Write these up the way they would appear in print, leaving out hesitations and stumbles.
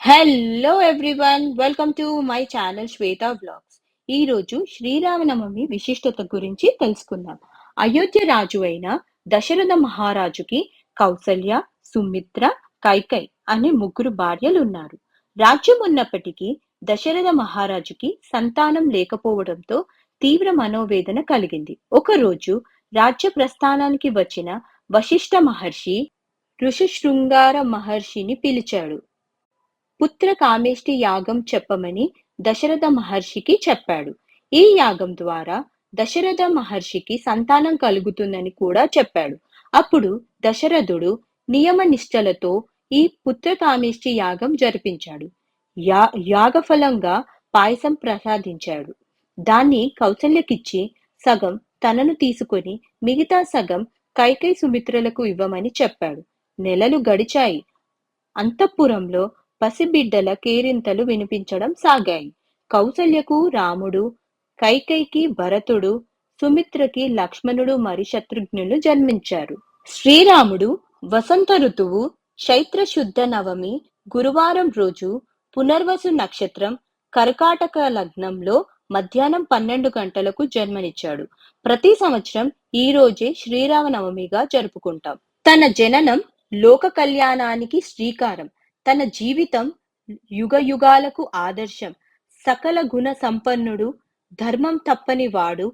Hello everyone, welcome to my channel Shweta vlogs. ఈ రోజు శ్రీరామనవమి విశిష్టత గురించి తెలుసుకుందాం. అయోధ్య రాజు అయిన దశరథ మహారాజుకి కౌసల్య, సుమిత్ర, కైకై అనే ముగ్గురు భార్యలు ఉన్నారు. రాజ్యం ఉన్నప్పటికీ దశరథ మహారాజుకి సంతానం లేకపోవడంతో తీవ్ర మనోవేదన కలిగింది. ఒకరోజు రాజ్య ప్రస్థానానికి వచ్చిన వశిష్ఠ మహర్షి ఋషిశృంగార మహర్షిని పిలిచాడు. పుత్ర కామేష్టి యాగం చెప్పమని దశరథ మహర్షికి చెప్పాడు. ఈ యాగం ద్వారా దశరథ మహర్షికి సంతానం కలుగుతుందని కూడా చెప్పాడు. అప్పుడు దశరథుడు నియమ నిష్టలతో ఈ పుత్ర కామేష్టి యాగం జరిపించాడు. యాగఫలంగా పాయసం ప్రసాదించాడు. దాన్ని కౌసల్యకిచ్చి సగం తనను తీసుకొని మిగతా సగం కైకేయి సుమిత్రలకు ఇవ్వమని చెప్పాడు. నెలలు గడిచాయి. అంతఃపురంలో పసిబిడ్డల కేరింతలు వినిపించడం సాగాయి. కౌసల్యకు రాముడు, కైకేయికి భరతుడు, సుమిత్రకి లక్ష్మణుడు మరి శత్రుఘ్నులు జన్మించారు. శ్రీరాముడు వసంత ఋతువు చైత్ర శుద్ధ నవమి గురువారం రోజు పునర్వసు నక్షత్రం కర్కాటక లగ్నంలో మధ్యాహ్నం 12 గంటలకు జన్మనిచ్చాడు. ప్రతి సంవత్సరం ఈ రోజే శ్రీరామనవమిగా జరుపుకుంటాం. తన జననం లోక కళ్యాణానికి శ్రీకారం. తన జీవితం యుగయుగాలకు ఆదర్శం. సకల గుణ సంపన్నుడు, ధర్మం తప్పని వాడు,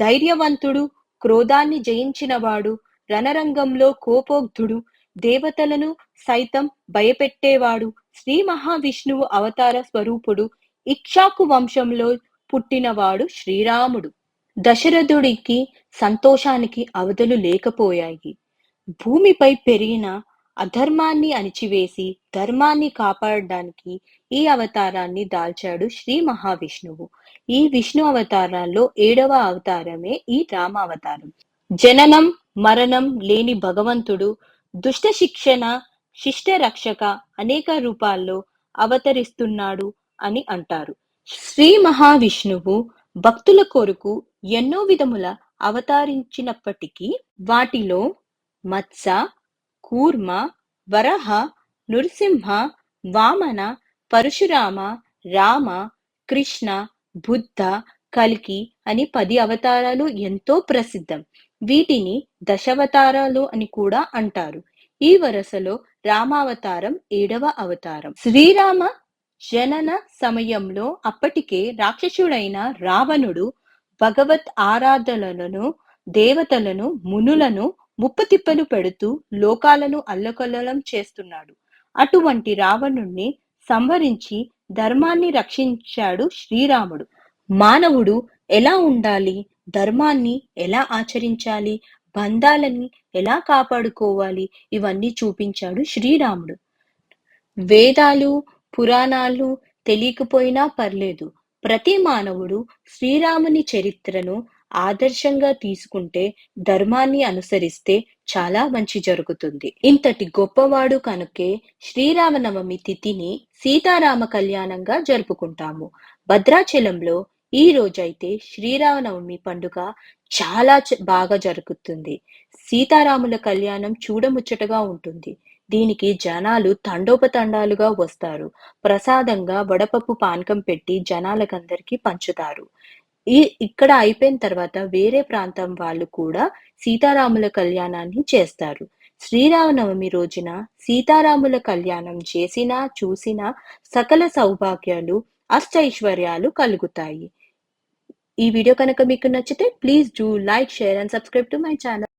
ధైర్యవంతుడు, క్రోధాన్ని జయించినవాడు, రణరంగంలో కోపోగ్ధుడు, దేవతలను సైతం భయపెట్టేవాడు, శ్రీ మహావిష్ణువు అవతార స్వరూపుడు, ఇక్ష్వాకు వంశంలో పుట్టినవాడు శ్రీరాముడు. దశరథుడికి సంతోషానికి అవధులు లేకపోయాయి. భూమిపై పెరిగిన అధర్మాన్ని అణిచివేసి ధర్మాన్ని కాపాడడానికి ఈ అవతారాన్ని దాల్చాడు శ్రీ మహావిష్ణువు. ఈ విష్ణు అవతారాల్లో 7వ అవతారమే ఈ రామ అవతారం. జననం మరణం లేని భగవంతుడు దుష్ట శిక్షణ, శిష్ట రక్షక అనేక రూపాల్లో అవతరిస్తున్నాడు అని అంటారు. శ్రీ మహావిష్ణువు భక్తుల కొరకు ఎన్నో విధముల అవతరించినప్పటికీ వాటిలో మత్స, కూర్మ, వరహ, నృసింహ, వామన, పరశురామ, రామ, కృష్ణ, బుద్ధ, కల్కి అని 10 అవతారాలు ఎంతో ప్రసిద్ధం. వీటిని దశావతారాలు అని కూడా అంటారు. ఈ వరుసలో రామావతారం 7వ అవతారం. శ్రీరామ జనన సమయంలో అప్పటికే రాక్షసుడైన రావణుడు భగవత్ ఆరాధనలను, దేవతలను, మునులను ముప్పతిప్పలు పెడుతూ లోకాలను అల్లకల్లోలం చేస్తున్నాడు. అటువంటి రావణుణ్ణి సంహరించి ధర్మాన్ని రక్షించాడు శ్రీరాముడు. మానవుడు ఎలా ఉండాలి, ధర్మాన్ని ఎలా ఆచరించాలి, బంధాలని ఎలా కాపాడుకోవాలి ఇవన్నీ చూపించాడు శ్రీరాముడు. వేదాలు, పురాణాలు తెలియకపోయినా పర్లేదు, ప్రతి మానవుడు శ్రీరాముని చరిత్రను ఆదర్శంగా తీసుకుంటే, ధర్మాన్ని అనుసరిస్తే చాలా మంచి జరుగుతుంది. ఇంతటి గొప్పవాడు కనుకే శ్రీరామనవమి తిథిని సీతారామ కళ్యాణంగా జరుపుకుంటాము. భద్రాచలంలో ఈ రోజైతే శ్రీరామనవమి పండుగ చాలా బాగా జరుగుతుంది. సీతారాముల కళ్యాణం చూడముచ్చటగా ఉంటుంది. దీనికి జనాలు తండోపతండాలుగా వస్తారు. ప్రసాదంగా వడపప్పు పానకం పెట్టి జనాలకందరికీ పంచుతారు. ఇక్కడ అయిపోయిన తర్వాత వేరే ప్రాంతం వాళ్ళు కూడా సీతారాముల కళ్యాణాన్ని చేస్తారు. శ్రీరామనవమి రోజున సీతారాముల కళ్యాణం చేసినా చూసినా సకల సౌభాగ్యాలు, అష్టైశ్వర్యాలు కలుగుతాయి. ఈ వీడియో కనుక మీకు నచ్చితే please do like, share and subscribe to my channel.